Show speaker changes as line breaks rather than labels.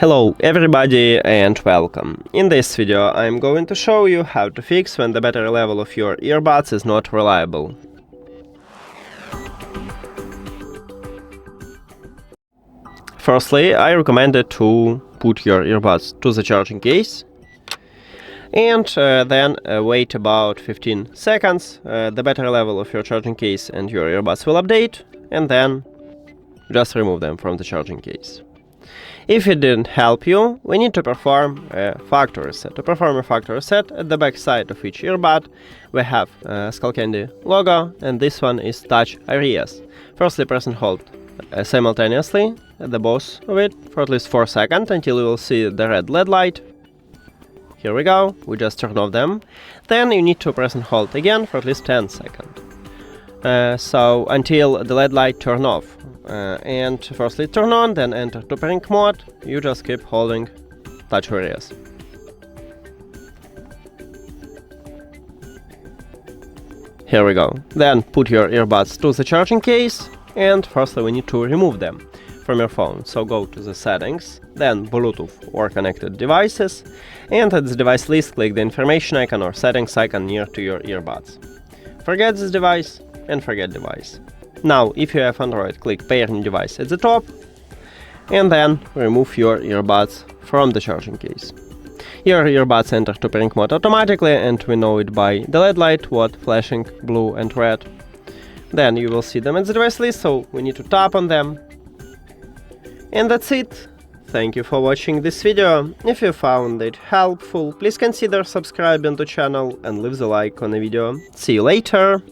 Hello everybody and welcome. In this video I'm going to show you how to fix when the battery level of your earbuds is not reliable. Firstly, I recommend to put your earbuds to the charging case and then wait about 15 seconds. The battery level of your charging case and your earbuds will update, and then just remove them from the charging case. If it didn't help you, we need to perform a factory reset. To perform a factory reset, at the back side of each earbud we have a SKULLCANDY logo, and this one is touch areas. Firstly, press and hold simultaneously at the both of it for at least 4 seconds until you will see the red LED light. Here we go, we just turn off them. Then you need to press and hold again for at least 10 seconds. So until the LED light turn off. And firstly turn on, then enter to pairing mode. You just keep holding touch areas. Here we go. Then put your earbuds to the charging case, and firstly we need to remove them from your phone. So go to the settings, then Bluetooth or connected devices, and at the device list click the information icon or settings icon near to your earbuds. Forget this device and forget device. Now, if you have Android, click pairing device at the top, and then remove your earbuds from the charging case. Your earbuds enter to pairing mode automatically, and we know it by the LED light, what flashing blue and red. Then you will see them at the device list, so we need to tap on them. And that's it. Thank you for watching this video. If you found it helpful, please consider subscribing to the channel and leave the like on the video. See you later!